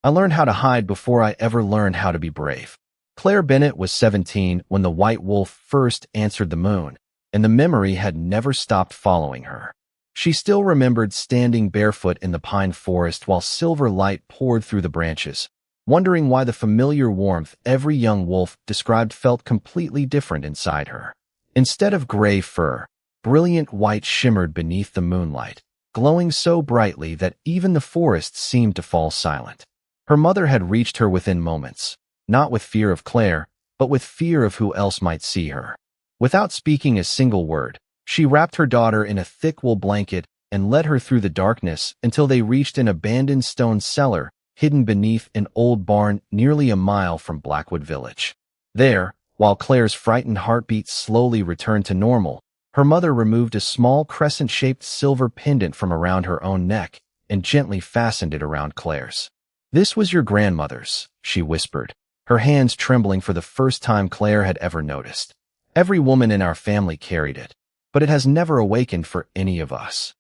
I learned how to hide before I ever learned how to be brave. Claire Bennett was 17 when the white wolf first answered the moon, and the memory had never stopped following her. She still remembered standing barefoot in the pine forest while silver light poured through the branches, wondering why the familiar warmth every young wolf described felt completely different inside her. Instead of gray fur, brilliant white shimmered beneath the moonlight, glowing so brightly that even the forest seemed to fall silent. Her mother had reached her within moments, not with fear of Claire, but with fear of who else might see her. Without speaking a single word, she wrapped her daughter in a thick wool blanket and led her through the darkness until they reached an abandoned stone cellar hidden beneath an old barn nearly a mile from Blackwood Village. There, while Claire's frightened heartbeat slowly returned to normal, her mother removed a small crescent-shaped silver pendant from around her own neck and gently fastened it around Claire's. "This was your grandmother's," she whispered, her hands trembling for the first time Claire had ever noticed. "Every woman in our family carried it, but it has never awakened for any of us."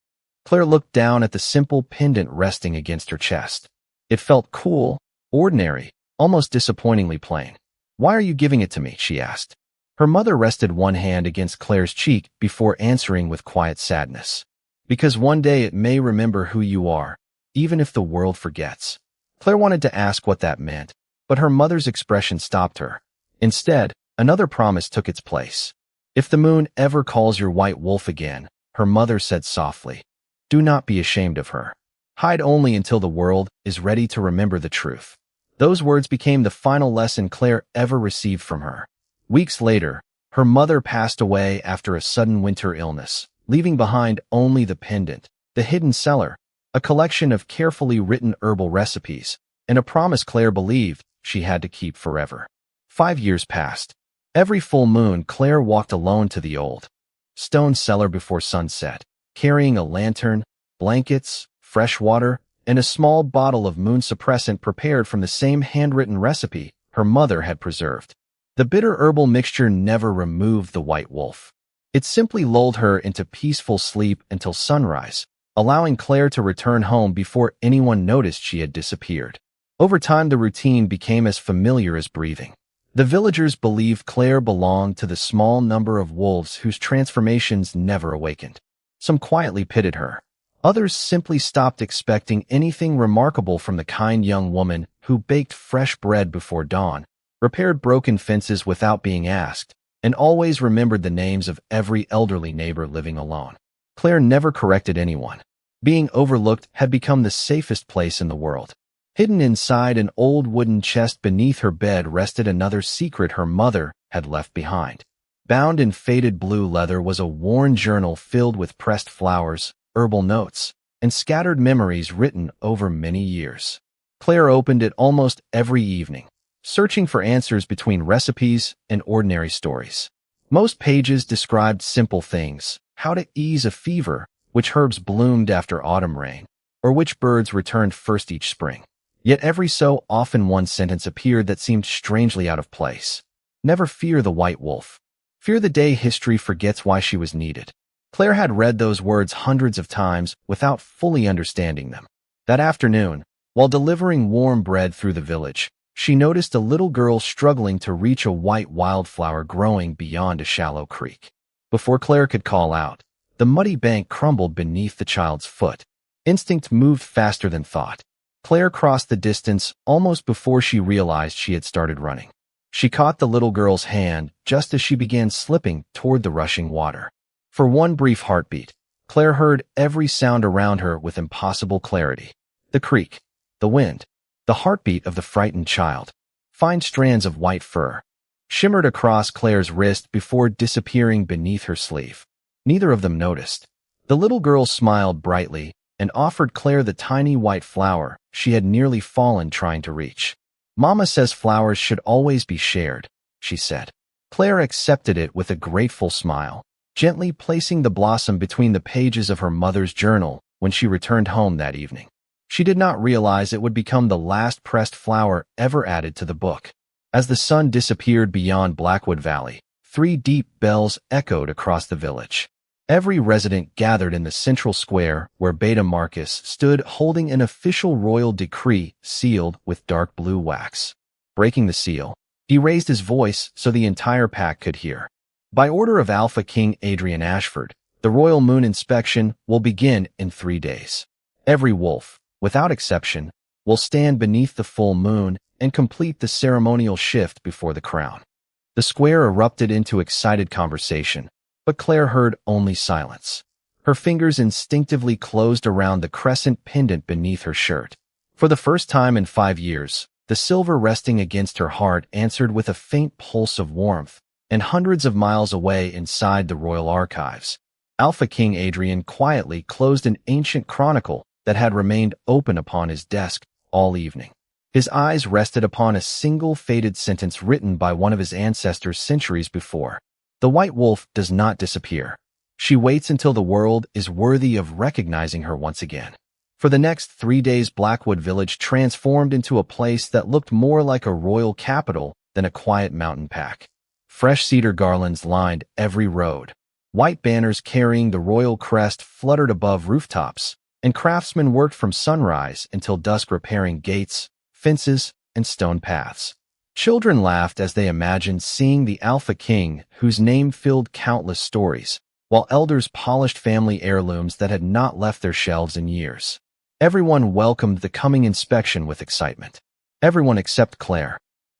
Claire looked down at the simple pendant resting against her chest. It felt cool, ordinary, almost disappointingly plain. "Why are you giving it to me?" she asked. Her mother rested one hand against Claire's cheek before answering with quiet sadness. "Because one day it may remember who you are, even if the world forgets." Claire wanted to ask what that meant, but her mother's expression stopped her. Instead, another promise took its place. "If the moon ever calls your white wolf again," her mother said softly, "do not be ashamed of her. Hide only until the world is ready to remember the truth." Those words became the final lesson Claire ever received from her. Weeks later, her mother passed away after a sudden winter illness, leaving behind only the pendant, the hidden cellar, a collection of carefully written herbal recipes, and a promise Claire believed she had to keep forever. 5 years passed. Every full moon, Claire walked alone to the old stone cellar before sunset, carrying a lantern, blankets, fresh water, and a small bottle of moon suppressant prepared from the same handwritten recipe her mother had preserved. The bitter herbal mixture never removed the white wolf. It simply lulled her into peaceful sleep until sunrise, allowing Claire to return home before anyone noticed she had disappeared. Over time, the routine became as familiar as breathing. The villagers believed Claire belonged to the small number of wolves whose transformations never awakened. Some quietly pitied her. Others simply stopped expecting anything remarkable from the kind young woman who baked fresh bread before dawn, repaired broken fences without being asked, and always remembered the names of every elderly neighbor living alone. Claire never corrected anyone. Being overlooked had become the safest place in the world. Hidden inside an old wooden chest beneath her bed rested another secret her mother had left behind. Bound in faded blue leather was a worn journal filled with pressed flowers, herbal notes, and scattered memories written over many years. Claire opened it almost every evening, searching for answers between recipes and ordinary stories. Most pages described simple things: how to ease a fever, which herbs bloomed after autumn rain, or which birds returned first each spring. Yet every so often one sentence appeared that seemed strangely out of place. "Never fear the white wolf. Fear the day history forgets why she was needed." Claire had read those words hundreds of times without fully understanding them. That afternoon, while delivering warm bread through the village, she noticed a little girl struggling to reach a white wildflower growing beyond a shallow creek. Before Claire could call out, the muddy bank crumbled beneath the child's foot. Instinct moved faster than thought. Claire crossed the distance almost before she realized she had started running. She caught the little girl's hand just as she began slipping toward the rushing water. For one brief heartbeat, Claire heard every sound around her with impossible clarity. The creek, the wind, the heartbeat of the frightened child. Fine strands of white fur shimmered across Claire's wrist before disappearing beneath her sleeve. Neither of them noticed. The little girl smiled brightly and offered Claire the tiny white flower she had nearly fallen trying to reach. "Mama says flowers should always be shared," she said. Claire accepted it with a grateful smile, gently placing the blossom between the pages of her mother's journal when she returned home that evening. She did not realize it would become the last pressed flower ever added to the book. As the sun disappeared beyond Blackwood Valley, 3 deep bells echoed across the village. Every resident gathered in the central square where Beta Marcus stood holding an official royal decree sealed with dark blue wax. Breaking the seal, he raised his voice so the entire pack could hear. By order of Alpha King Adrian Ashford, the royal moon inspection will begin in 3 days. Every wolf, without exception, will stand beneath the full moon and complete the ceremonial shift before the crown. The square erupted into excited conversation, but Claire heard only silence. Her fingers instinctively closed around the crescent pendant beneath her shirt. For the first time in 5 years, the silver resting against her heart answered with a faint pulse of warmth, and hundreds of miles away inside the royal archives, Alpha King Adrian quietly closed an ancient chronicle that had remained open upon his desk all evening. His eyes rested upon a single faded sentence written by one of his ancestors centuries before. The white wolf does not disappear. She waits until the world is worthy of recognizing her once again. For the next 3 days, Blackwood Village transformed into a place that looked more like a royal capital than a quiet mountain pack. Fresh cedar garlands lined every road. White banners carrying the royal crest fluttered above rooftops, and craftsmen worked from sunrise until dusk repairing gates, fences, and stone paths. Children laughed as they imagined seeing the Alpha King, whose name filled countless stories, while elders polished family heirlooms that had not left their shelves in years. Everyone welcomed the coming inspection with excitement. Everyone except Claire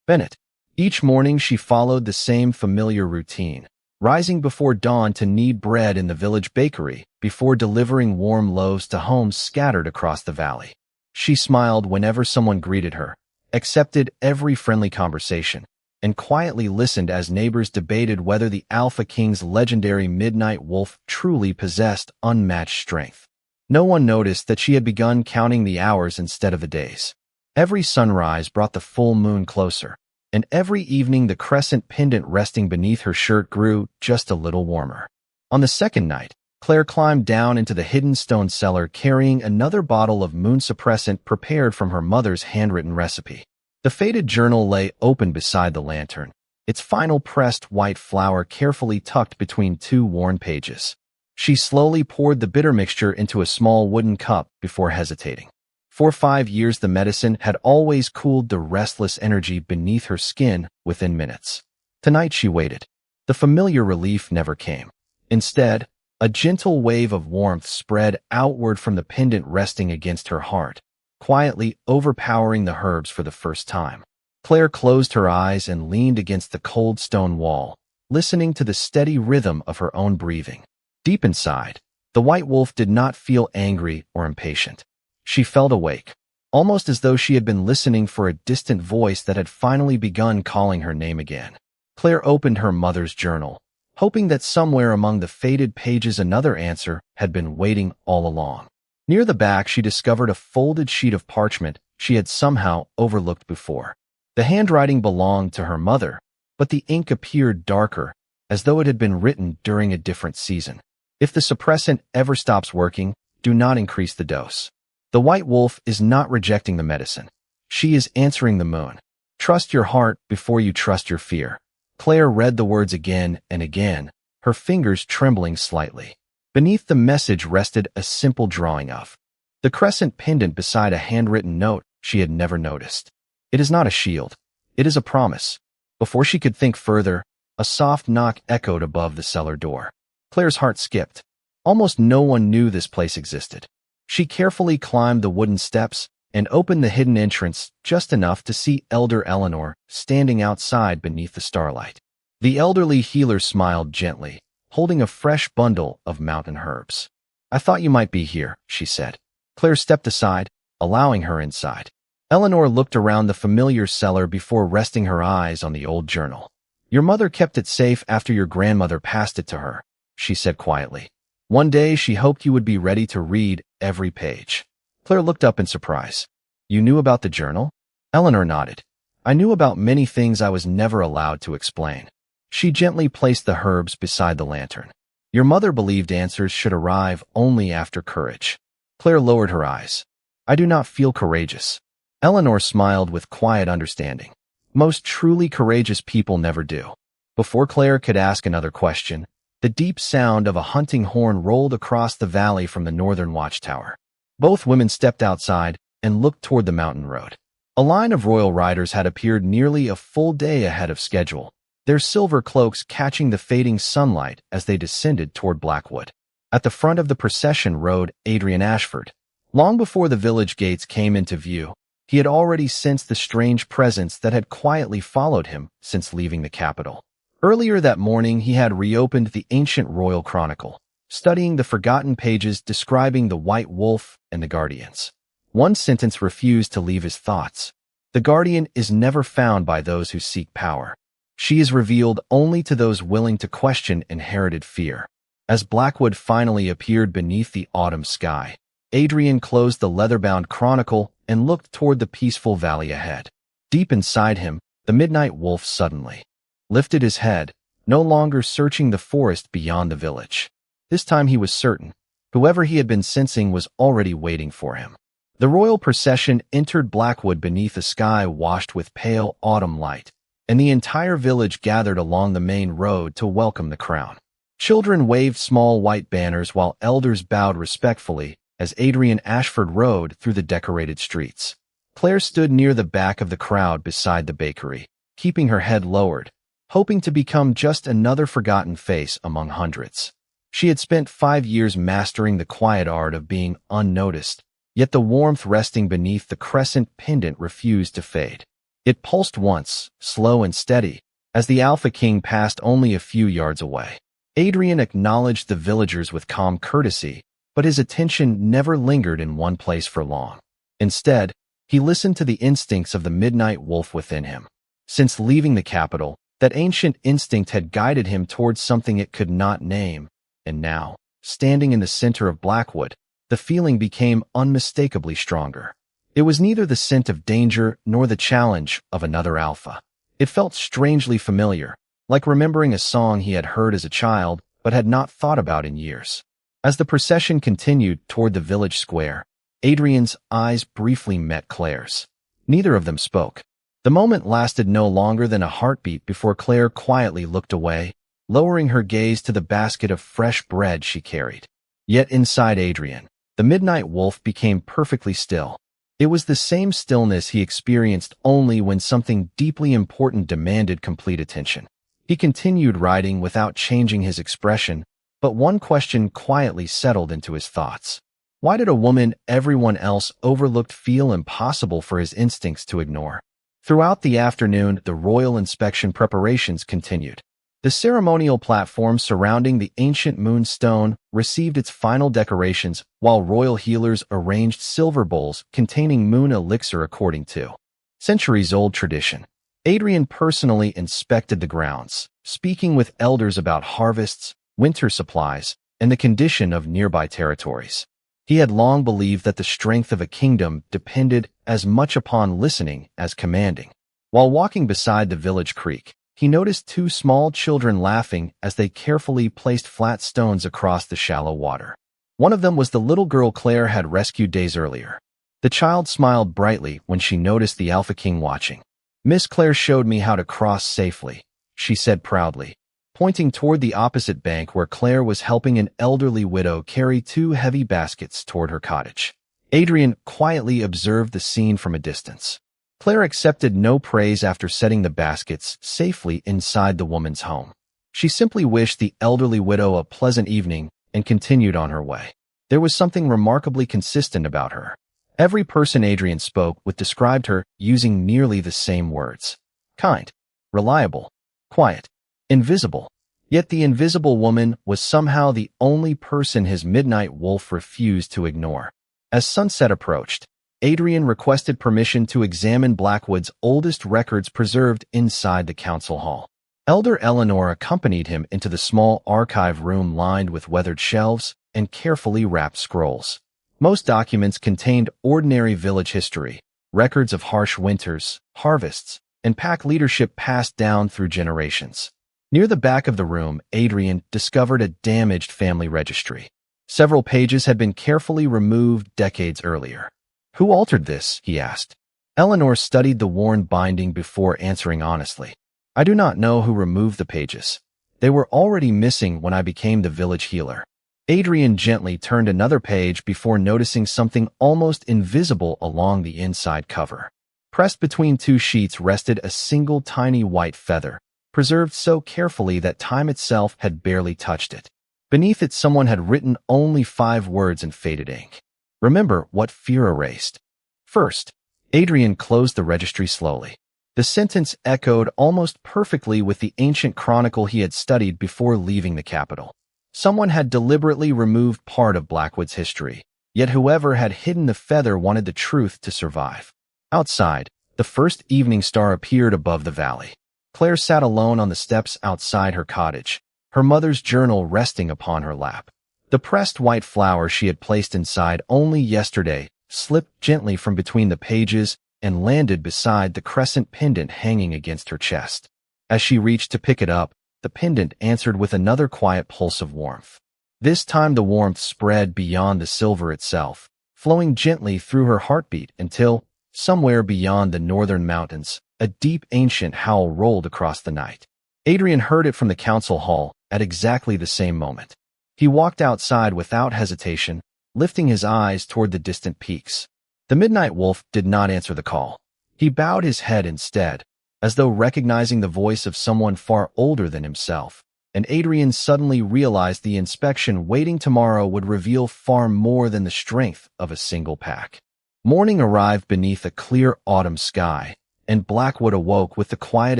Bennett. Each morning she followed the same familiar routine, rising before dawn to knead bread in the village bakery before delivering warm loaves to homes scattered across the valley. She smiled whenever someone greeted her, accepted every friendly conversation, and quietly listened as neighbors debated whether the Alpha King's legendary midnight wolf truly possessed unmatched strength. No one noticed that she had begun counting the hours instead of the days. Every sunrise brought the full moon closer, and every evening the crescent pendant resting beneath her shirt grew just a little warmer. On the second night, Claire climbed down into the hidden stone cellar carrying another bottle of moon suppressant prepared from her mother's handwritten recipe. The faded journal lay open beside the lantern, its final pressed white flower carefully tucked between 2 worn pages. She slowly poured the bitter mixture into a small wooden cup before hesitating. For 5 years the medicine had always cooled the restless energy beneath her skin within minutes. Tonight she waited. The familiar relief never came. Instead, a gentle wave of warmth spread outward from the pendant resting against her heart, quietly overpowering the herbs for the first time. Claire closed her eyes and leaned against the cold stone wall, listening to the steady rhythm of her own breathing. Deep inside, the white wolf did not feel angry or impatient. She felt awake, almost as though she had been listening for a distant voice that had finally begun calling her name again. Claire opened her mother's journal, hoping that somewhere among the faded pages another answer had been waiting all along. Near the back, she discovered a folded sheet of parchment she had somehow overlooked before. The handwriting belonged to her mother, but the ink appeared darker, as though it had been written during a different season. If the suppressant ever stops working, do not increase the dose. The white wolf is not rejecting the medicine. She is answering the moon. Trust your heart before you trust your fear. Claire read the words again and again, her fingers trembling slightly. Beneath the message rested a simple drawing of the crescent pendant beside a handwritten note she had never noticed. It is not a shield. It is a promise. Before she could think further, a soft knock echoed above the cellar door. Claire's heart skipped. Almost no one knew this place existed. She carefully climbed the wooden steps and opened the hidden entrance just enough to see Elder Eleanor standing outside beneath the starlight. The elderly healer smiled gently, holding a fresh bundle of mountain herbs. "I thought you might be here," she said. Claire stepped aside, allowing her inside. Eleanor looked around the familiar cellar before resting her eyes on the old journal. "Your mother kept it safe after your grandmother passed it to her," she said quietly. "One day she hoped you would be ready to read every page." Claire looked up in surprise. "You knew about the journal?" Eleanor nodded. "I knew about many things I was never allowed to explain." She gently placed the herbs beside the lantern. "Your mother believed answers should arrive only after courage." Claire lowered her eyes. "I do not feel courageous." Eleanor smiled with quiet understanding. "Most truly courageous people never do." Before Claire could ask another question, The deep sound of a hunting horn rolled across the valley from the northern watchtower. Both women stepped outside and looked toward the mountain road. A line of royal riders had appeared nearly a full day ahead of schedule, their silver cloaks catching the fading sunlight as they descended toward Blackwood. At the front of the procession rode Adrian Ashford. Long before the village gates came into view, he had already sensed the strange presence that had quietly followed him since leaving the capital. Earlier that morning, he had reopened the ancient royal chronicle, studying the forgotten pages describing the White Wolf and the Guardians. One sentence refused to leave his thoughts. The Guardian is never found by those who seek power. She is revealed only to those willing to question inherited fear. As Blackwood finally appeared beneath the autumn sky, Adrian closed the leather-bound chronicle and looked toward the peaceful valley ahead. Deep inside him, the midnight wolf suddenly lifted his head, no longer searching the forest beyond the village. This time he was certain. Whoever he had been sensing was already waiting for him. The royal procession entered Blackwood beneath a sky washed with pale autumn light, and the entire village gathered along the main road to welcome the crown. Children waved small white banners while elders bowed respectfully as Adrian Ashford rode through the decorated streets. Claire stood near the back of the crowd beside the bakery, keeping her head lowered, hoping to become just another forgotten face among hundreds. She had spent 5 years mastering the quiet art of being unnoticed, yet the warmth resting beneath the crescent pendant refused to fade. It pulsed once, slow and steady, as the Alpha King passed only a few yards away. Adrian acknowledged the villagers with calm courtesy, but his attention never lingered in one place for long. Instead, he listened to the instincts of the midnight wolf within him. Since leaving the capital, that ancient instinct had guided him towards something it could not name, and now, standing in the center of Blackwood, the feeling became unmistakably stronger. It was neither the scent of danger nor the challenge of another alpha. It felt strangely familiar, like remembering a song he had heard as a child but had not thought about in years. As the procession continued toward the village square, Adrian's eyes briefly met Claire's. Neither of them spoke. The moment lasted no longer than a heartbeat before Claire quietly looked away, lowering her gaze to the basket of fresh bread she carried. Yet inside Adrian, the midnight wolf became perfectly still. It was the same stillness he experienced only when something deeply important demanded complete attention. He continued riding without changing his expression, but one question quietly settled into his thoughts. Why did a woman everyone else overlooked feel impossible for his instincts to ignore? Throughout the afternoon, the royal inspection preparations continued. The ceremonial platform surrounding the ancient moonstone received its final decorations, while royal healers arranged silver bowls containing moon elixir according to centuries-old tradition. Adrian personally inspected the grounds, speaking with elders about harvests, winter supplies, and the condition of nearby territories. He had long believed that the strength of a kingdom depended as much upon listening as commanding. While walking beside the village creek, he noticed 2 small children laughing as they carefully placed flat stones across the shallow water. One of them was the little girl Claire had rescued days earlier. The child smiled brightly when she noticed the Alpha King watching. "Miss Claire showed me how to cross safely," she said proudly, pointing toward the opposite bank where Claire was helping an elderly widow carry 2 heavy baskets toward her cottage. Adrian quietly observed the scene from a distance. Claire accepted no praise after setting the baskets safely inside the woman's home. She simply wished the elderly widow a pleasant evening and continued on her way. There was something remarkably consistent about her. Every person Adrian spoke with described her using nearly the same words: kind, reliable, quiet, invisible. Yet the invisible woman was somehow the only person his midnight wolf refused to ignore. As sunset approached, Adrian requested permission to examine Blackwood's oldest records preserved inside the council hall. Elder Eleanor accompanied him into the small archive room lined with weathered shelves and carefully wrapped scrolls. Most documents contained ordinary village history, records of harsh winters, harvests, and pack leadership passed down through generations. Near the back of the room, Adrian discovered a damaged family registry. Several pages had been carefully removed decades earlier. "Who altered this?" he asked. Eleanor studied the worn binding before answering honestly. "I do not know who removed the pages. They were already missing when I became the village healer. Adrian gently turned another page before noticing something almost invisible along the inside cover. Pressed between two sheets rested a single tiny white feather, preserved so carefully that time itself had barely touched it. Beneath it, someone had written only 5 words in faded ink. Remember what fear erased. First, Adrian closed the registry slowly. The sentence echoed almost perfectly with the ancient chronicle he had studied before leaving the capital. Someone had deliberately removed part of Blackwood's history, yet whoever had hidden the feather wanted the truth to survive. Outside, the first evening star appeared above the valley. Claire sat alone on the steps outside her cottage, her mother's journal resting upon her lap. The pressed white flower she had placed inside only yesterday slipped gently from between the pages and landed beside the crescent pendant hanging against her chest. As she reached to pick it up, the pendant answered with another quiet pulse of warmth. This time the warmth spread beyond the silver itself, flowing gently through her heartbeat until, somewhere beyond the northern mountains, a deep ancient howl rolled across the night. Adrian heard it from the council hall at exactly the same moment. He walked outside without hesitation, lifting his eyes toward the distant peaks. The midnight wolf did not answer the call. He bowed his head instead, as though recognizing the voice of someone far older than himself, and Adrian suddenly realized the inspection waiting tomorrow would reveal far more than the strength of a single pack. Morning arrived beneath a clear autumn sky, and Blackwood awoke with the quiet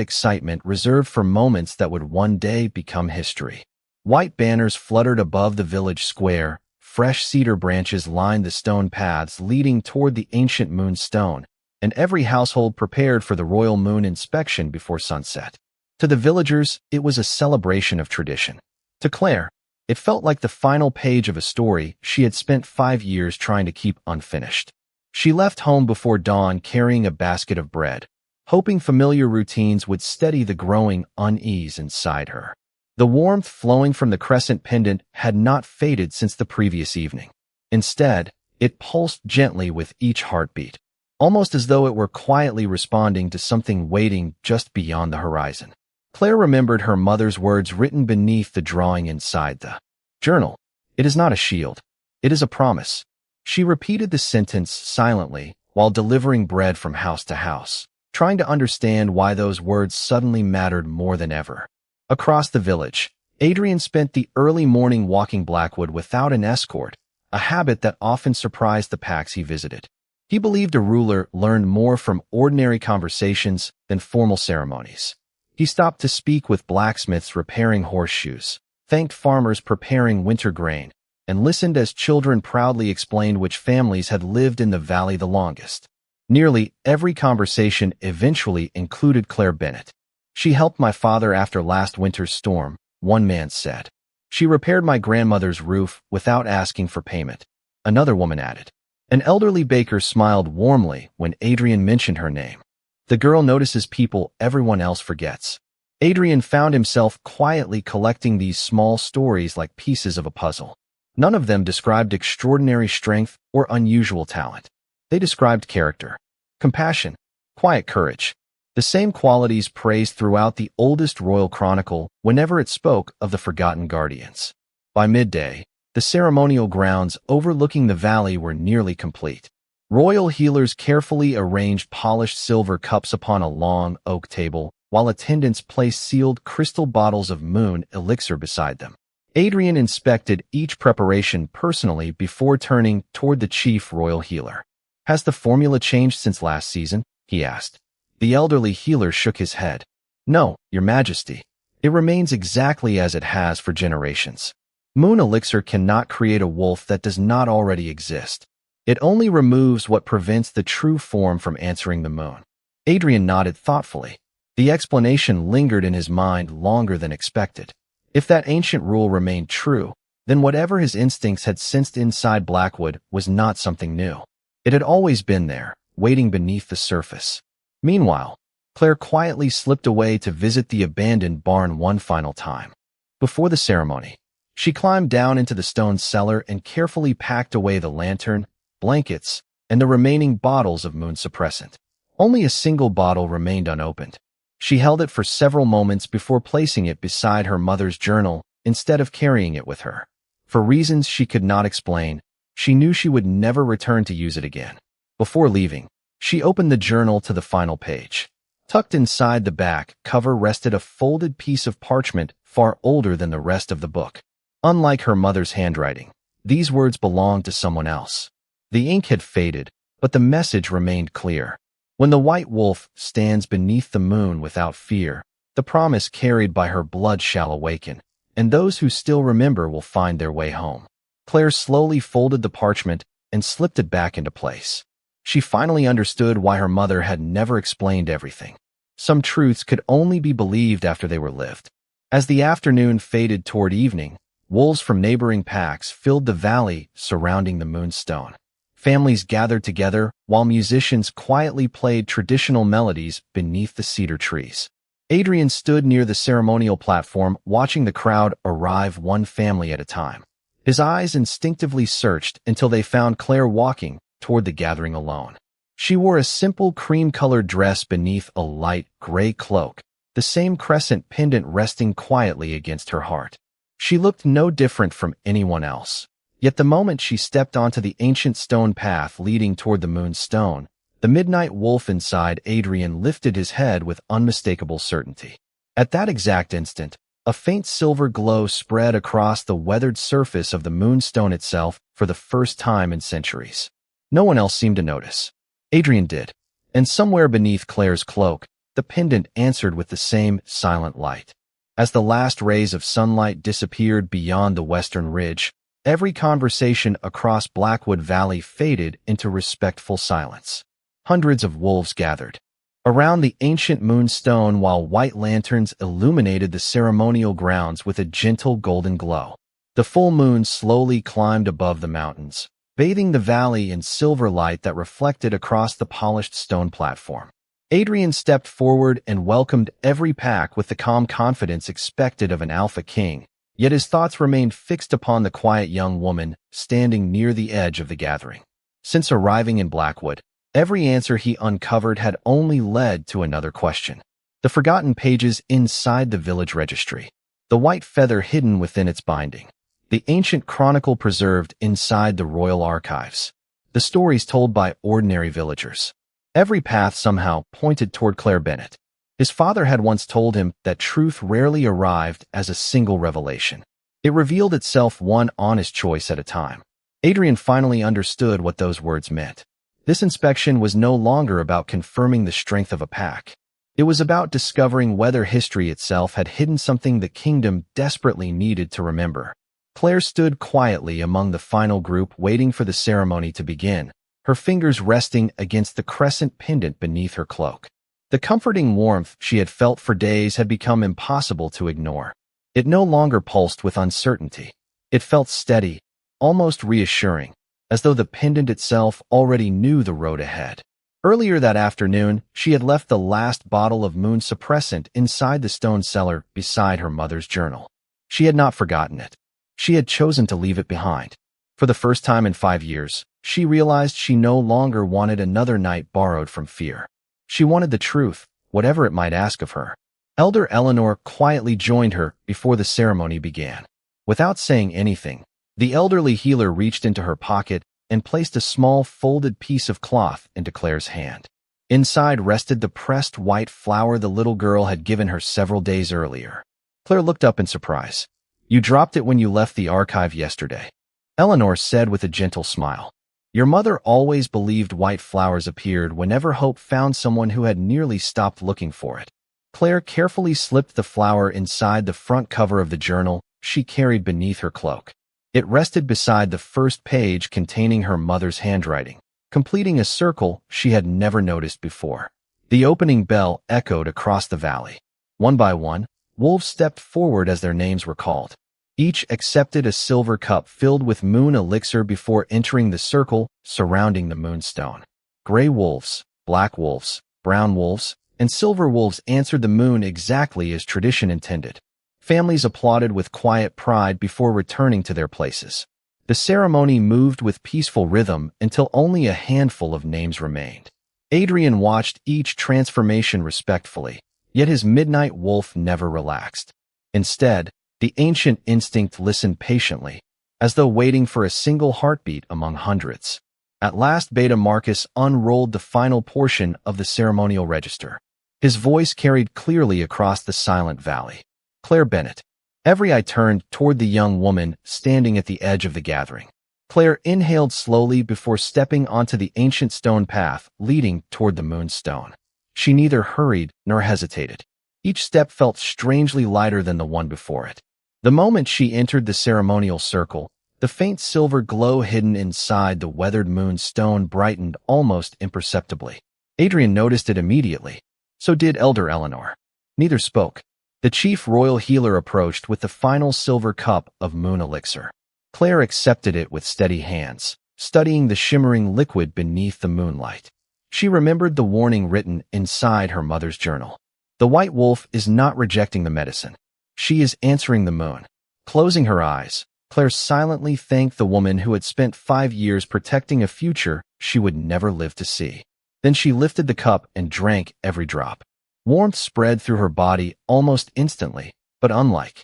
excitement reserved for moments that would one day become history. White banners fluttered above the village square, fresh cedar branches lined the stone paths leading toward the ancient moonstone, and every household prepared for the royal moon inspection before sunset. To the villagers, it was a celebration of tradition. To Claire, it felt like the final page of a story she had spent 5 years trying to keep unfinished. She left home before dawn carrying a basket of bread, hoping familiar routines would steady the growing unease inside her. The warmth flowing from the crescent pendant had not faded since the previous evening. Instead, it pulsed gently with each heartbeat, almost as though it were quietly responding to something waiting just beyond the horizon. Claire remembered her mother's words written beneath the drawing inside the journal. It is not a shield. It is a promise. She repeated the sentence silently while delivering bread from house to house, trying to understand why those words suddenly mattered more than ever. Across the village, Adrian spent the early morning walking Blackwood without an escort, a habit that often surprised the packs he visited. He believed a ruler learned more from ordinary conversations than formal ceremonies. He stopped to speak with blacksmiths repairing horseshoes, thanked farmers preparing winter grain, and listened as children proudly explained which families had lived in the valley the longest. Nearly every conversation eventually included Claire Bennett. She helped my father after last winter's storm, one man said. She repaired my grandmother's roof without asking for payment, another woman added. An elderly baker smiled warmly when Adrian mentioned her name. The girl notices people everyone else forgets. Adrian found himself quietly collecting these small stories like pieces of a puzzle. None of them described extraordinary strength or unusual talent. They described character, compassion, quiet courage, the same qualities praised throughout the oldest royal chronicle whenever it spoke of the forgotten guardians. By midday, the ceremonial grounds overlooking the valley were nearly complete. Royal healers carefully arranged polished silver cups upon a long oak table, while attendants placed sealed crystal bottles of moon elixir beside them. Adrian inspected each preparation personally before turning toward the chief royal healer. "Has the formula changed since last season?" he asked. The elderly healer shook his head. "No, Your Majesty. It remains exactly as it has for generations. Moon elixir cannot create a wolf that does not already exist. It only removes what prevents the true form from answering the moon." Adrian nodded thoughtfully. The explanation lingered in his mind longer than expected. If that ancient rule remained true, then whatever his instincts had sensed inside Blackwood was not something new. It had always been there, waiting beneath the surface. Meanwhile, Claire quietly slipped away to visit the abandoned barn one final time. Before the ceremony, she climbed down into the stone cellar and carefully packed away the lantern, blankets, and the remaining bottles of moon suppressant. Only a single bottle remained unopened. She held it for several moments before placing it beside her mother's journal instead of carrying it with her. For reasons she could not explain, she knew she would never return to use it again. Before leaving, she opened the journal to the final page. Tucked inside the back cover rested a folded piece of parchment far older than the rest of the book. Unlike her mother's handwriting, these words belonged to someone else. The ink had faded, but the message remained clear. When the white wolf stands beneath the moon without fear, the promise carried by her blood shall awaken, and those who still remember will find their way home. Claire slowly folded the parchment and slipped it back into place. She finally understood why her mother had never explained everything. Some truths could only be believed after they were lived. As the afternoon faded toward evening, wolves from neighboring packs filled the valley surrounding the moonstone. Families gathered together while musicians quietly played traditional melodies beneath the cedar trees. Adrian stood near the ceremonial platform, watching the crowd arrive one family at a time. His eyes instinctively searched until they found Claire walking toward the gathering alone. She wore a simple cream-colored dress beneath a light gray cloak, the same crescent pendant resting quietly against her heart. She looked no different from anyone else. Yet the moment she stepped onto the ancient stone path leading toward the moonstone, the midnight wolf inside Adrian lifted his head with unmistakable certainty. At that exact instant, a faint silver glow spread across the weathered surface of the moonstone itself for the first time in centuries. No one else seemed to notice. Adrian did, and somewhere beneath Claire's cloak, the pendant answered with the same silent light. As the last rays of sunlight disappeared beyond the western ridge, every conversation across Blackwood Valley faded into respectful silence. Hundreds of wolves gathered around the ancient moonstone while white lanterns illuminated the ceremonial grounds with a gentle golden glow. The full moon slowly climbed above the mountains, bathing the valley in silver light that reflected across the polished stone platform. Adrian stepped forward and welcomed every pack with the calm confidence expected of an alpha king, yet his thoughts remained fixed upon the quiet young woman standing near the edge of the gathering. Since arriving in Blackwood, every answer he uncovered had only led to another question. The forgotten pages inside the village registry, the white feather hidden within its binding, the ancient chronicle preserved inside the royal archives, the stories told by ordinary villagers. Every path somehow pointed toward Claire Bennett. His father had once told him that truth rarely arrived as a single revelation. It revealed itself one honest choice at a time. Adrian finally understood what those words meant. This inspection was no longer about confirming the strength of a pack. It was about discovering whether history itself had hidden something the kingdom desperately needed to remember. Claire stood quietly among the final group waiting for the ceremony to begin, her fingers resting against the crescent pendant beneath her cloak. The comforting warmth she had felt for days had become impossible to ignore. It no longer pulsed with uncertainty. It felt steady, almost reassuring, as though the pendant itself already knew the road ahead. Earlier that afternoon, she had left the last bottle of moon suppressant inside the stone cellar beside her mother's journal. She had not forgotten it. She had chosen to leave it behind. For the first time in 5 years, she realized she no longer wanted another night borrowed from fear. She wanted the truth, whatever it might ask of her. Elder Eleanor quietly joined her before the ceremony began. Without saying anything, the elderly healer reached into her pocket and placed a small folded piece of cloth into Claire's hand. Inside rested the pressed white flower the little girl had given her several days earlier. Claire looked up in surprise. "You dropped it when you left the archive yesterday," Eleanor said with a gentle smile. "Your mother always believed white flowers appeared whenever hope found someone who had nearly stopped looking for it." Claire carefully slipped the flower inside the front cover of the journal she carried beneath her cloak. It rested beside the first page containing her mother's handwriting, completing a circle she had never noticed before. The opening bell echoed across the valley. One by one, wolves stepped forward as their names were called. Each accepted a silver cup filled with moon elixir before entering the circle surrounding the moonstone. Gray wolves, black wolves, brown wolves, and silver wolves answered the moon exactly as tradition intended. Families applauded with quiet pride before returning to their places. The ceremony moved with peaceful rhythm until only a handful of names remained. Adrian watched each transformation respectfully, Yet his midnight wolf never relaxed. Instead, the ancient instinct listened patiently, as though waiting for a single heartbeat among hundreds. At last, Beta Marcus unrolled the final portion of the ceremonial register. His voice carried clearly across the silent valley. Claire Bennett. Every eye turned toward the young woman standing at the edge of the gathering. Claire inhaled slowly before stepping onto the ancient stone path leading toward the moonstone. She neither hurried nor hesitated. Each step felt strangely lighter than the one before it. The moment she entered the ceremonial circle, the faint silver glow hidden inside the weathered moonstone brightened almost imperceptibly. Adrian noticed it immediately. So did Elder Eleanor. Neither spoke. The chief royal healer approached with the final silver cup of moon elixir. Claire accepted it with steady hands, studying the shimmering liquid beneath the moonlight. She remembered the warning written inside her mother's journal. The white wolf is not rejecting the medicine. She is answering the moon. Closing her eyes, Claire silently thanked the woman who had spent 5 years protecting a future she would never live to see. Then she lifted the cup and drank every drop. Warmth spread through her body almost instantly, but unlike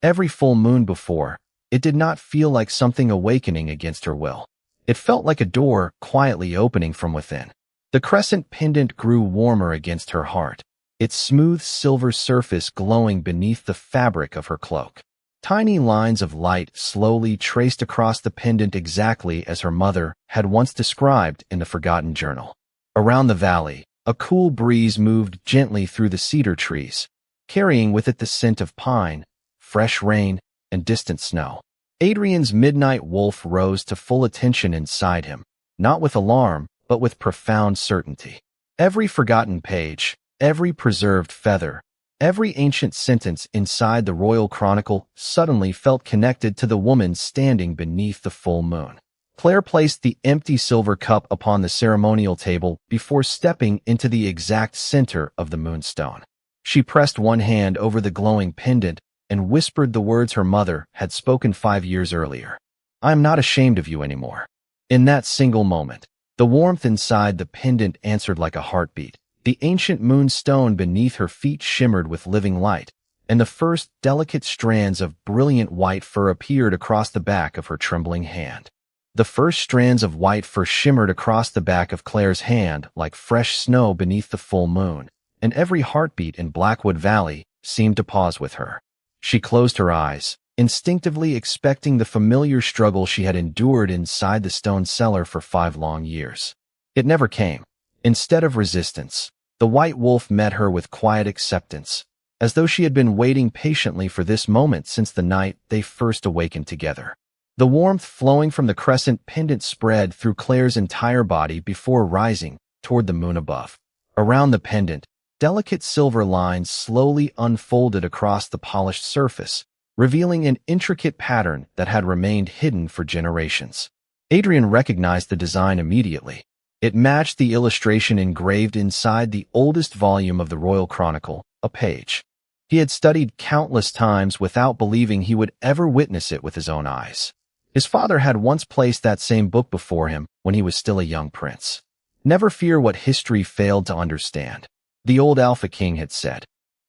every full moon before, it did not feel like something awakening against her will. It felt like a door quietly opening from within. The crescent pendant grew warmer against her heart, its smooth silver surface glowing beneath the fabric of her cloak. Tiny lines of light slowly traced across the pendant exactly as her mother had once described in the forgotten journal. Around the valley, a cool breeze moved gently through the cedar trees, carrying with it the scent of pine, fresh rain, and distant snow. Adrian's midnight wolf rose to full attention inside him, not with alarm, but with profound certainty. Every forgotten page, every preserved feather, every ancient sentence inside the royal chronicle suddenly felt connected to the woman standing beneath the full moon. Claire placed the empty silver cup upon the ceremonial table before stepping into the exact center of the moonstone. She pressed one hand over the glowing pendant and whispered the words her mother had spoken 5 years earlier. "I am not ashamed of you anymore." In that single moment, the warmth inside the pendant answered like a heartbeat. The ancient moonstone beneath her feet shimmered with living light, and the first delicate strands of brilliant white fur appeared across the back of her trembling hand. The first strands of white fur shimmered across the back of Claire's hand like fresh snow beneath the full moon, and every heartbeat in Blackwood Valley seemed to pause with her. She closed her eyes, instinctively expecting the familiar struggle she had endured inside the stone cellar for 5 long years. It never came. Instead of resistance, the white wolf met her with quiet acceptance, as though she had been waiting patiently for this moment since the night they first awakened together. The warmth flowing from the crescent pendant spread through Claire's entire body before rising toward the moon above. Around the pendant, delicate silver lines slowly unfolded across the polished surface, revealing an intricate pattern that had remained hidden for generations. Adrian recognized the design immediately. It matched the illustration engraved inside the oldest volume of the Royal Chronicle, a page he had studied countless times without believing he would ever witness it with his own eyes. His father had once placed that same book before him when he was still a young prince. "Never fear what history failed to understand," the old Alpha King had said.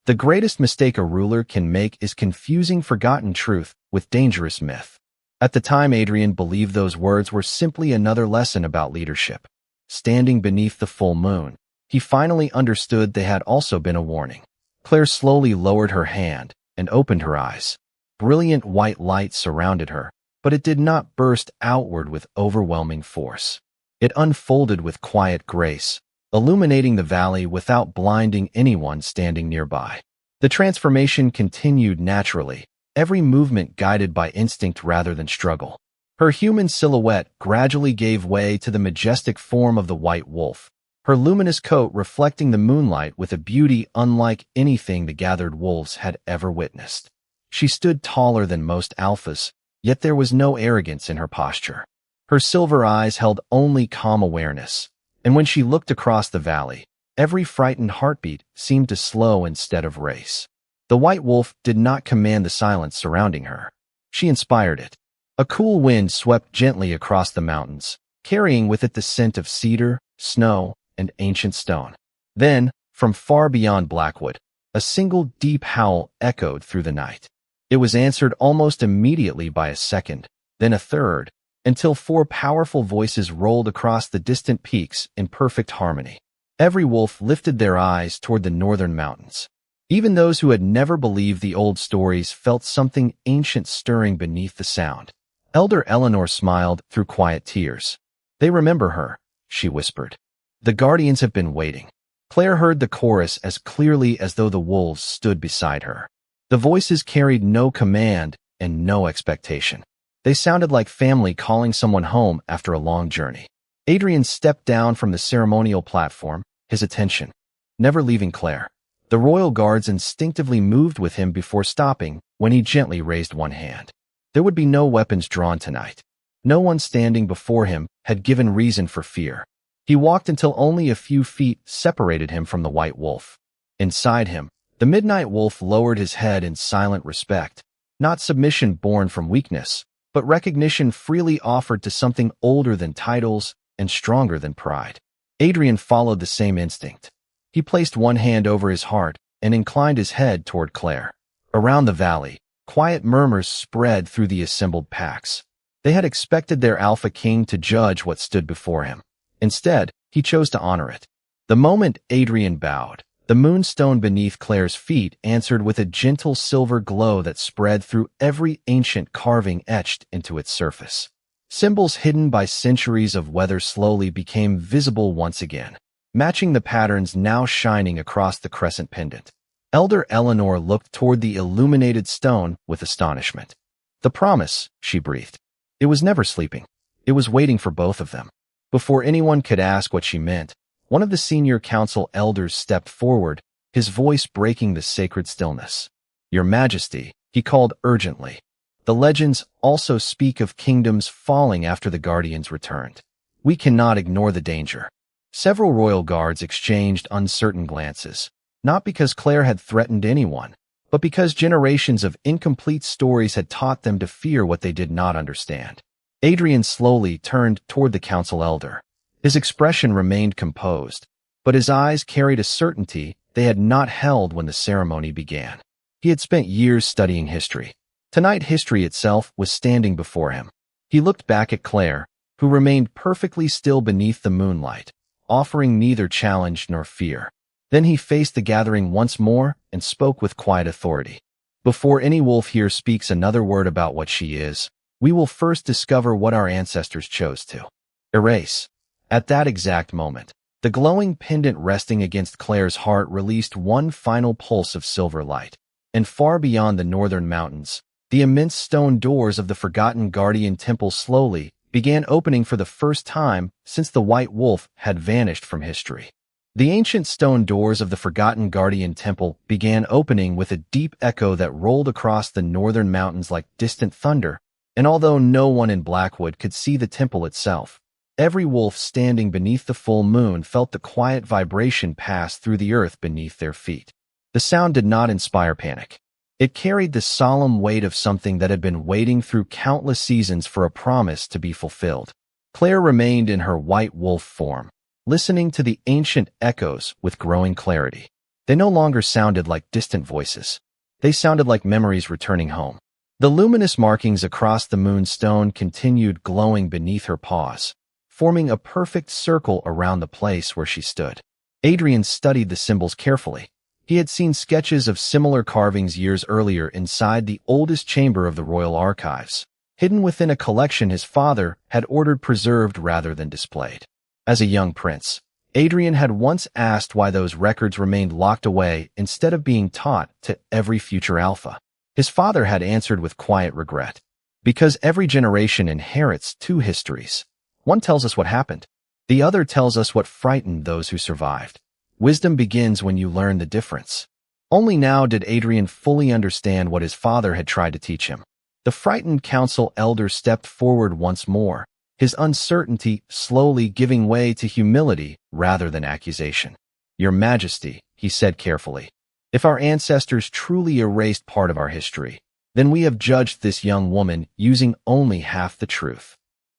"The greatest mistake a ruler can make is confusing forgotten truth with dangerous myth." At the time, Adrian believed those words were simply another lesson about leadership. Standing beneath the full moon, he finally understood they had also been a warning. Claire slowly lowered her hand and opened her eyes. Brilliant white light surrounded her, but it did not burst outward with overwhelming force. It unfolded with quiet grace, illuminating the valley without blinding anyone standing nearby. The transformation continued naturally, every movement guided by instinct rather than struggle. Her human silhouette gradually gave way to the majestic form of the white wolf, her luminous coat reflecting the moonlight with a beauty unlike anything the gathered wolves had ever witnessed. She stood taller than most alphas, yet there was no arrogance in her posture. Her silver eyes held only calm awareness, and when she looked across the valley, every frightened heartbeat seemed to slow instead of race. The white wolf did not command the silence surrounding her. She inspired it. A cool wind swept gently across the mountains, carrying with it the scent of cedar, snow, and ancient stone. Then, from far beyond Blackwood, A single deep howl echoed through the night. It was answered almost immediately by a second, then a third, until four powerful voices rolled across the distant peaks in perfect harmony. Every wolf lifted their eyes toward the northern mountains. Even those who had never believed the old stories felt something ancient stirring beneath the sound. Elder Eleanor smiled through quiet tears. "They remember her," she whispered. "The guardians have been waiting." Claire heard the chorus as clearly as though the wolves stood beside her. The voices carried no command and no expectation. They sounded like family calling someone home after a long journey. Adrian stepped down from the ceremonial platform, his attention never leaving Claire. The royal guards instinctively moved with him before stopping when he gently raised one hand. There would be no weapons drawn tonight. No one standing before him had given reason for fear. He walked until only a few feet separated him from the white wolf. Inside him, the midnight wolf lowered his head in silent respect, not submission born from weakness, but recognition freely offered to something older than titles and stronger than pride. Adrian followed the same instinct. He placed one hand over his heart and inclined his head toward Claire. Around the valley, quiet murmurs spread through the assembled packs. They had expected their alpha king to judge what stood before him. Instead, he chose to honor it. The moment Adrian bowed, the moonstone beneath Claire's feet answered with a gentle silver glow that spread through every ancient carving etched into its surface. Symbols hidden by centuries of weather slowly became visible once again, matching the patterns now shining across the crescent pendant. Elder Eleanor looked toward the illuminated stone with astonishment. "The promise," she breathed. It was never sleeping. It was waiting for both of them. Before anyone could ask what she meant, one of the senior council elders stepped forward, his voice breaking the sacred stillness. "Your Majesty," he called urgently. "The legends also speak of kingdoms falling after the guardians returned. We cannot ignore the danger." Several royal guards exchanged uncertain glances, not because Claire had threatened anyone, but because generations of incomplete stories had taught them to fear what they did not understand. Adrian slowly turned toward the council elder. His expression remained composed, but his eyes carried a certainty they had not held when the ceremony began. He had spent years studying history. Tonight history itself was standing before him. He looked back at Claire, who remained perfectly still beneath the moonlight, offering neither challenge nor fear. Then he faced the gathering once more and spoke with quiet authority. "Before any wolf here speaks another word about what she is, we will first discover what our ancestors chose to erase." At that exact moment, the glowing pendant resting against Claire's heart released one final pulse of silver light. And far beyond the northern mountains, the immense stone doors of the forgotten guardian temple slowly began opening for the first time since the white wolf had vanished from history. The ancient stone doors of the forgotten guardian temple began opening with a deep echo that rolled across the northern mountains like distant thunder, and although no one in Blackwood could see the temple itself, every wolf standing beneath the full moon felt the quiet vibration pass through the earth beneath their feet. The sound did not inspire panic. It carried the solemn weight of something that had been waiting through countless seasons for a promise to be fulfilled. Claire remained in her white wolf form, listening to the ancient echoes with growing clarity. They no longer sounded like distant voices. They sounded like memories returning home. The luminous markings across the moonstone continued glowing beneath her paws, forming a perfect circle around the place where she stood. Adrian studied the symbols carefully. He had seen sketches of similar carvings years earlier inside the oldest chamber of the royal archives, hidden within a collection his father had ordered preserved rather than displayed. As a young prince, Adrian had once asked why those records remained locked away instead of being taught to every future alpha. His father had answered with quiet regret. "Because every generation inherits two histories. One tells us what happened. The other tells us what frightened those who survived. Wisdom begins when you learn the difference." Only now did Adrian fully understand what his father had tried to teach him. The frightened council elder stepped forward once more, his uncertainty slowly giving way to humility rather than accusation. "Your Majesty," he said carefully, "if our ancestors truly erased part of our history, then we have judged this young woman using only half the truth."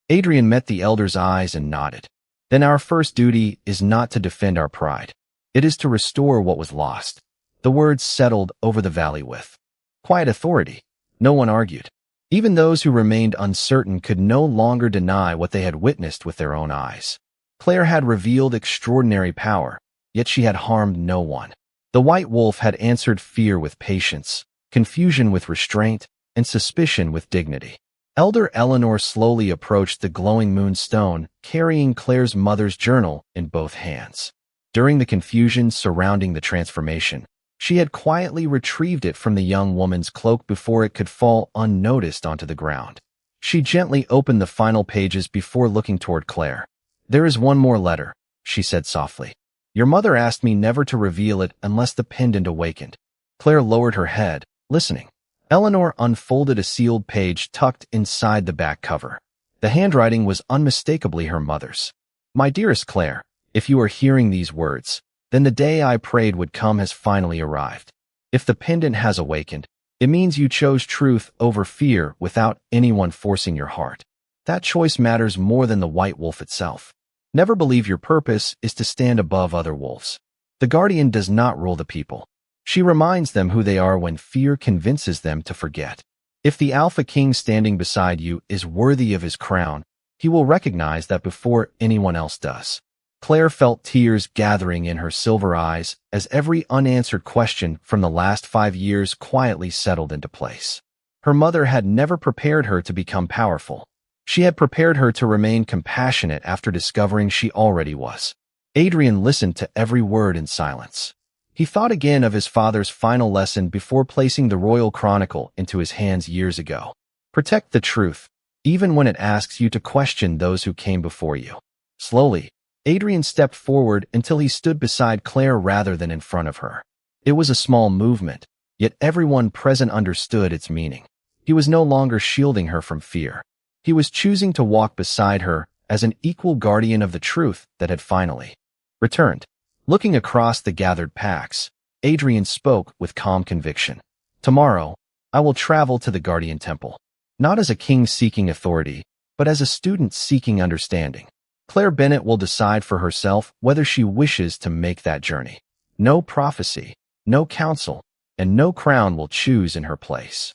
Adrian met the elder's eyes and nodded. "Then our first duty is not to defend our pride. It is to restore what was lost." The words settled over the valley with quiet authority. No one argued. Even those who remained uncertain could no longer deny what they had witnessed with their own eyes. Claire had revealed extraordinary power, yet she had harmed no one. The white wolf had answered fear with patience, confusion with restraint, and suspicion with dignity. Elder Eleanor slowly approached the glowing moonstone, carrying Claire's mother's journal in both hands. During the confusion surrounding the transformation, she had quietly retrieved it from the young woman's cloak before it could fall unnoticed onto the ground. She gently opened the final pages before looking toward Claire. "There is one more letter," she said softly. "Your mother asked me never to reveal it unless the pendant awakened." Claire lowered her head, listening. Eleanor unfolded a sealed page tucked inside the back cover. The handwriting was unmistakably her mother's. "My dearest Claire, if you are hearing these words, then the day I prayed would come has finally arrived. If the pendant has awakened, it means you chose truth over fear without anyone forcing your heart. That choice matters more than the white wolf itself. Never believe your purpose is to stand above other wolves. The guardian does not rule the people. She reminds them who they are when fear convinces them to forget. If the Alpha King standing beside you is worthy of his crown, he will recognize that before anyone else does." Claire felt tears gathering in her silver eyes as every unanswered question from the last 5 years quietly settled into place. Her mother had never prepared her to become powerful. She had prepared her to remain compassionate after discovering she already was. Adrian listened to every word in silence. He thought again of his father's final lesson before placing the Royal Chronicle into his hands years ago. Protect the truth, even when it asks you to question those who came before you. Slowly, Adrian stepped forward until he stood beside Claire rather than in front of her. It was a small movement, yet everyone present understood its meaning. He was no longer shielding her from fear. He was choosing to walk beside her as an equal guardian of the truth that had finally returned. Looking across the gathered packs, Adrian spoke with calm conviction. "Tomorrow, I will travel to the Guardian Temple, not as a king seeking authority, but as a student seeking understanding. Claire Bennett will decide for herself whether she wishes to make that journey. No prophecy, no counsel, and no crown will choose in her place."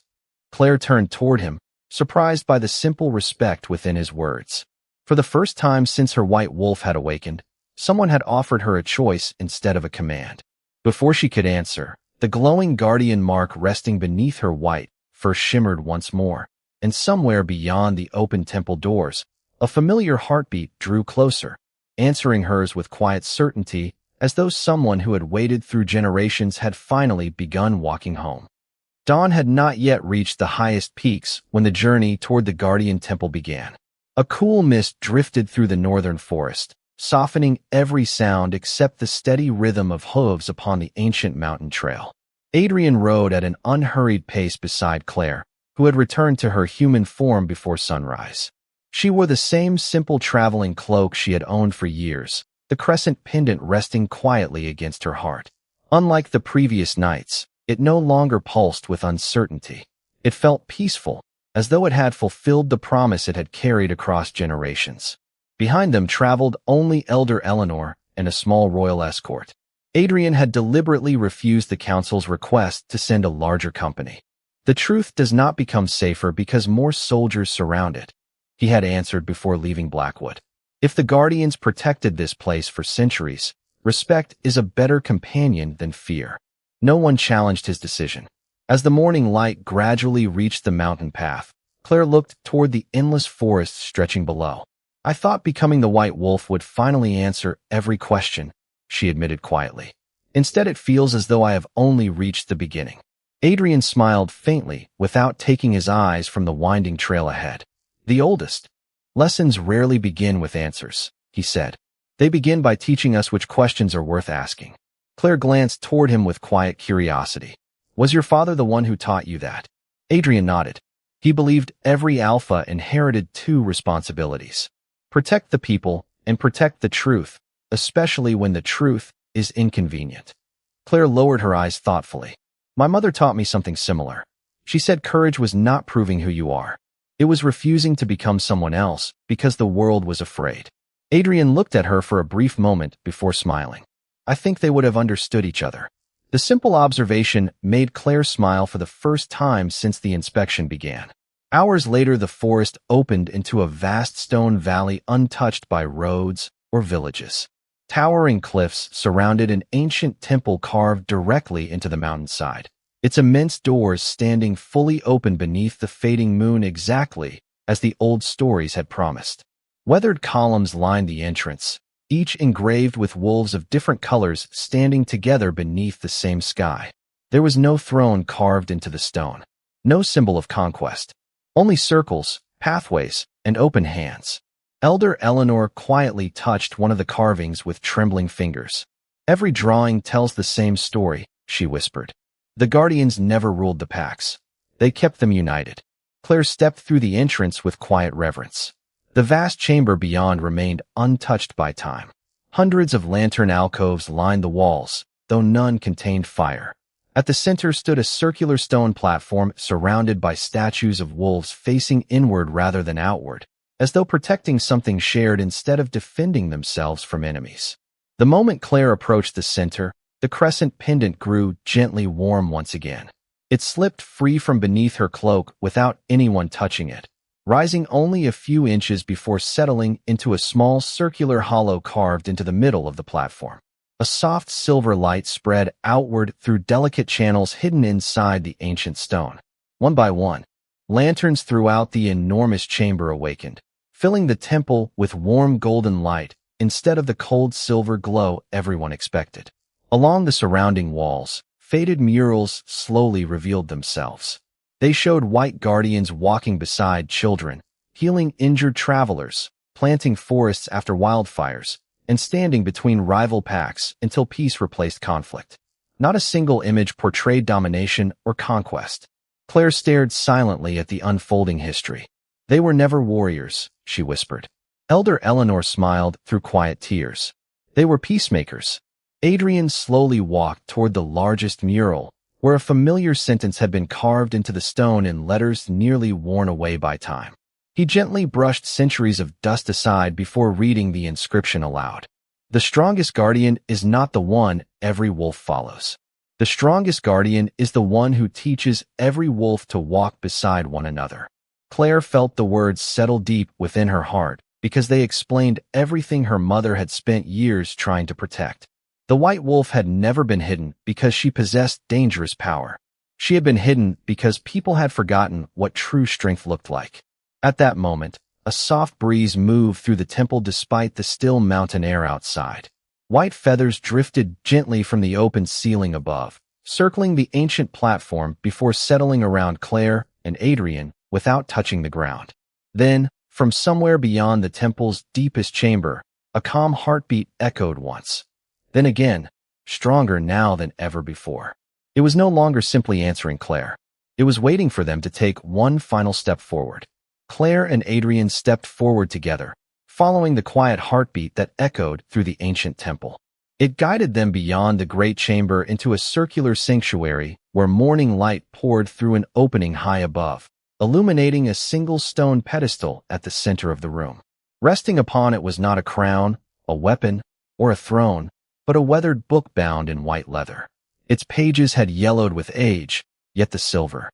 Claire turned toward him, surprised by the simple respect within his words. For the first time since her white wolf had awakened, someone had offered her a choice instead of a command. Before she could answer, the glowing guardian mark resting beneath her white fur shimmered once more, and somewhere beyond the open temple doors, a familiar heartbeat drew closer, answering hers with quiet certainty, as though someone who had waited through generations had finally begun walking home. Dawn had not yet reached the highest peaks when the journey toward the Guardian Temple began. A cool mist drifted through the northern forest, softening every sound except the steady rhythm of hooves upon the ancient mountain trail. Adrian rode at an unhurried pace beside Claire, who had returned to her human form before sunrise. She wore the same simple traveling cloak she had owned for years, the crescent pendant resting quietly against her heart. Unlike the previous nights, it no longer pulsed with uncertainty. It felt peaceful, as though it had fulfilled the promise it had carried across generations. Behind them traveled only Elder Eleanor and a small royal escort. Adrian had deliberately refused the council's request to send a larger company. "The truth does not become safer because more soldiers surround it," he had answered before leaving Blackwood. "If the Guardians protected this place for centuries, respect is a better companion than fear." No one challenged his decision. As the morning light gradually reached the mountain path, Claire looked toward the endless forest stretching below. "I thought becoming the white wolf would finally answer every question," she admitted quietly. "Instead, it feels as though I have only reached the beginning." Adrian smiled faintly without taking his eyes from the winding trail ahead. "The oldest lessons rarely begin with answers," he said. "They begin by teaching us which questions are worth asking." Claire glanced toward him with quiet curiosity. "Was your father the one who taught you that?" Adrian nodded. He believed every alpha inherited 2 responsibilities: protect the people and protect the truth, especially when the truth is inconvenient. Claire lowered her eyes thoughtfully. "My mother taught me something similar. She said courage was not proving who you are. It was refusing to become someone else because the world was afraid." Adrian looked at her for a brief moment before smiling. "I think they would have understood each other." The simple observation made Claire smile for the first time since the inspection began. Hours later, the forest opened into a vast stone valley untouched by roads or villages. Towering cliffs surrounded an ancient temple carved directly into the mountainside, its immense doors standing fully open beneath the fading moon exactly as the old stories had promised. Weathered columns lined the entrance, each engraved with wolves of different colors standing together beneath the same sky. There was no throne carved into the stone, no symbol of conquest, only circles, pathways, and open hands. Elder Eleanor quietly touched one of the carvings with trembling fingers. "Every drawing tells the same story," she whispered. "The Guardians never ruled the packs. They kept them united." Claire stepped through the entrance with quiet reverence. The vast chamber beyond remained untouched by time. Hundreds of lantern alcoves lined the walls, though none contained fire. At the center stood a circular stone platform surrounded by statues of wolves facing inward rather than outward, as though protecting something shared instead of defending themselves from enemies. The moment Claire approached the center, the crescent pendant grew gently warm once again. It slipped free from beneath her cloak without anyone touching it, rising only a few inches before settling into a small circular hollow carved into the middle of the platform. A soft silver light spread outward through delicate channels hidden inside the ancient stone. One by one, lanterns throughout the enormous chamber awakened, filling the temple with warm golden light instead of the cold silver glow everyone expected. Along the surrounding walls, faded murals slowly revealed themselves. They showed white guardians walking beside children, healing injured travelers, planting forests after wildfires, and standing between rival packs until peace replaced conflict. Not a single image portrayed domination or conquest. Claire stared silently at the unfolding history. "They were never warriors," she whispered. Elder Eleanor smiled through quiet tears. "They were peacemakers." Adrian slowly walked toward the largest mural, where a familiar sentence had been carved into the stone in letters nearly worn away by time. He gently brushed centuries of dust aside before reading the inscription aloud. "The strongest guardian is not the one every wolf follows. The strongest guardian is the one who teaches every wolf to walk beside one another." Claire felt the words settle deep within her heart because they explained everything her mother had spent years trying to protect. The white wolf had never been hidden because she possessed dangerous power. She had been hidden because people had forgotten what true strength looked like. At that moment, a soft breeze moved through the temple despite the still mountain air outside. White feathers drifted gently from the open ceiling above, circling the ancient platform before settling around Claire and Adrian without touching the ground. Then, from somewhere beyond the temple's deepest chamber, a calm heartbeat echoed once. Then again, stronger now than ever before. It was no longer simply answering Claire. It was waiting for them to take one final step forward. Claire and Adrian stepped forward together, following the quiet heartbeat that echoed through the ancient temple. It guided them beyond the great chamber into a circular sanctuary where morning light poured through an opening high above, illuminating a single stone pedestal at the center of the room. Resting upon it was not a crown, a weapon, or a throne, but a weathered book bound in white leather. Its pages had yellowed with age, yet the silver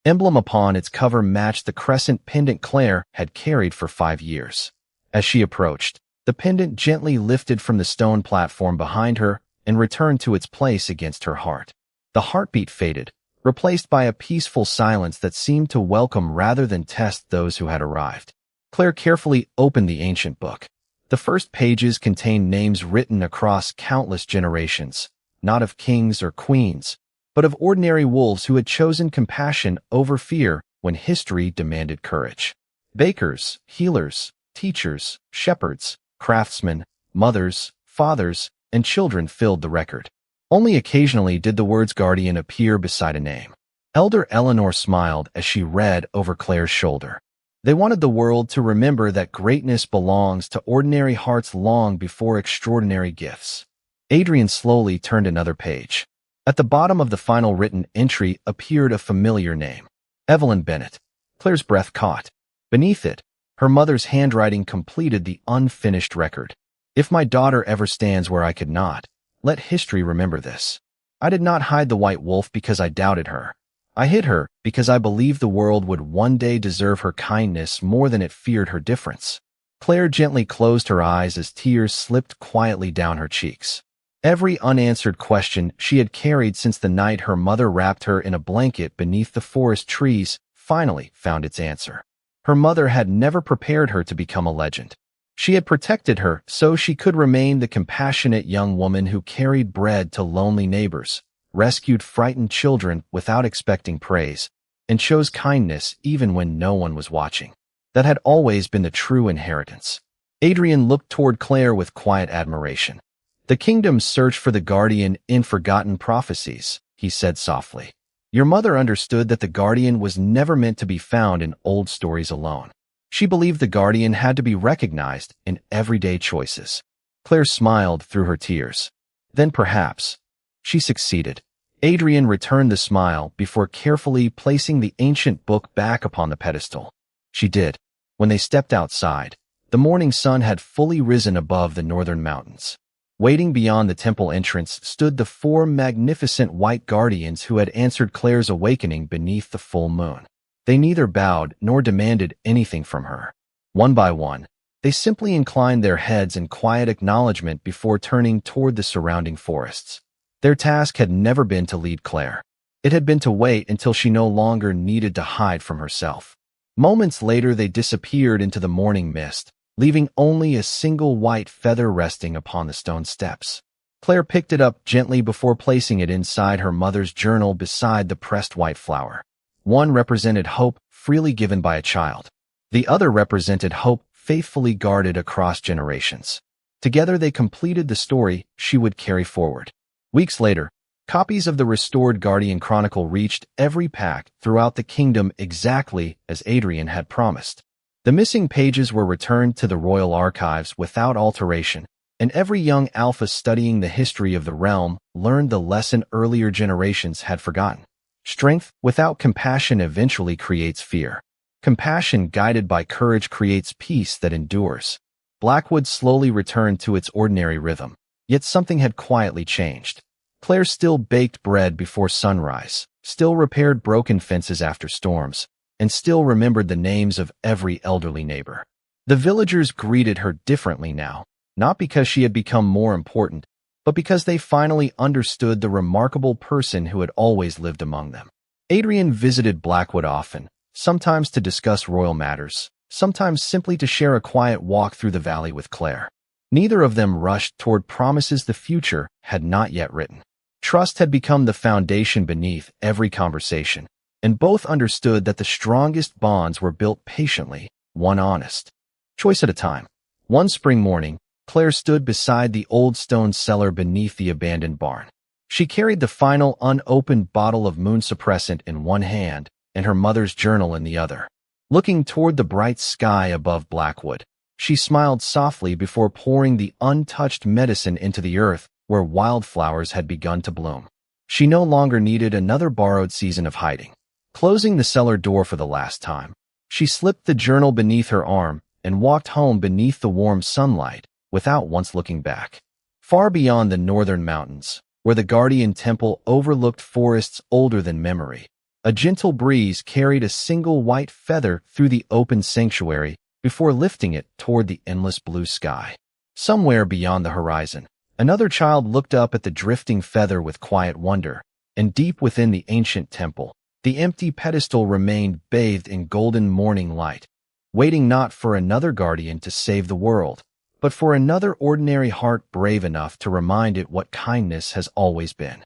emblem upon its cover matched the crescent pendant Claire had carried for 5 years. As she approached, the pendant gently lifted from the stone platform behind her and returned to its place against her heart. The heartbeat faded, replaced by a peaceful silence that seemed to welcome rather than test those who had arrived. Claire carefully opened the ancient book. The first pages contained names written across countless generations, not of kings or queens, but of ordinary wolves who had chosen compassion over fear when history demanded courage. Bakers, healers, teachers, shepherds, craftsmen, mothers, fathers, and children filled the record. Only occasionally did the words guardian appear beside a name. Elder Eleanor smiled as she read over Claire's shoulder. They wanted the world to remember that greatness belongs to ordinary hearts long before extraordinary gifts. Adrian slowly turned another page. At the bottom of the final written entry appeared a familiar name. Evelyn Bennett. Claire's breath caught. Beneath it, her mother's handwriting completed the unfinished record. "If my daughter ever stands where I could not, let history remember this." I did not hide the white wolf because I doubted her. I hid her because I believed the world would one day deserve her kindness more than it feared her difference. Claire gently closed her eyes as tears slipped quietly down her cheeks. Every unanswered question she had carried since the night her mother wrapped her in a blanket beneath the forest trees finally found its answer. Her mother had never prepared her to become a legend. She had protected her so she could remain the compassionate young woman who carried bread to lonely neighbors, rescued frightened children without expecting praise, and chose kindness even when no one was watching. That had always been the true inheritance. Adrian looked toward Claire with quiet admiration. "The kingdom's search for the guardian in forgotten prophecies," he said softly. "Your mother understood that the guardian was never meant to be found in old stories alone. She believed the guardian had to be recognized in everyday choices." Claire smiled through her tears. Then perhaps she succeeded. Adrian returned the smile before carefully placing the ancient book back upon the pedestal. She did. When they stepped outside, the morning sun had fully risen above the northern mountains. Waiting beyond the temple entrance stood the four magnificent white guardians who had answered Claire's awakening beneath the full moon. They neither bowed nor demanded anything from her. One by one, they simply inclined their heads in quiet acknowledgement before turning toward the surrounding forests. Their task had never been to lead Claire. It had been to wait until she no longer needed to hide from herself. Moments later, they disappeared into the morning mist, leaving only a single white feather resting upon the stone steps. Claire picked it up gently before placing it inside her mother's journal beside the pressed white flower. One represented hope freely given by a child. The other represented hope faithfully guarded across generations. Together they completed the story she would carry forward. Weeks later, copies of the restored Guardian Chronicle reached every pack throughout the kingdom exactly as Adrian had promised. The missing pages were returned to the royal archives without alteration, and every young alpha studying the history of the realm learned the lesson earlier generations had forgotten. Strength without compassion eventually creates fear. Compassion guided by courage creates peace that endures. Blackwood slowly returned to its ordinary rhythm, yet something had quietly changed. Claire still baked bread before sunrise, still repaired broken fences after storms, and still remembered the names of every elderly neighbor. The villagers greeted her differently now, not because she had become more important, but because they finally understood the remarkable person who had always lived among them. Adrian visited Blackwood often, sometimes to discuss royal matters, sometimes simply to share a quiet walk through the valley with Claire. Neither of them rushed toward promises the future had not yet written. Trust had become the foundation beneath every conversation, and both understood that the strongest bonds were built patiently, one honest choice at a time. One spring morning, Claire stood beside the old stone cellar beneath the abandoned barn. She carried the final unopened bottle of moon suppressant in one hand and her mother's journal in the other. Looking toward the bright sky above Blackwood, she smiled softly before pouring the untouched medicine into the earth where wildflowers had begun to bloom. She no longer needed another borrowed season of hiding. Closing the cellar door for the last time, she slipped the journal beneath her arm and walked home beneath the warm sunlight without once looking back. Far beyond the northern mountains, where the Guardian Temple overlooked forests older than memory, a gentle breeze carried a single white feather through the open sanctuary before lifting it toward the endless blue sky. Somewhere beyond the horizon, another child looked up at the drifting feather with quiet wonder, and deep within the ancient temple, the empty pedestal remained bathed in golden morning light, waiting not for another guardian to save the world, but for another ordinary heart brave enough to remind it what kindness has always been.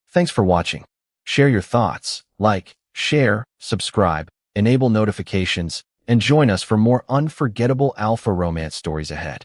Thanks for watching. Share your thoughts, like, share, subscribe, enable notifications, and join us for more unforgettable alpha romance stories ahead.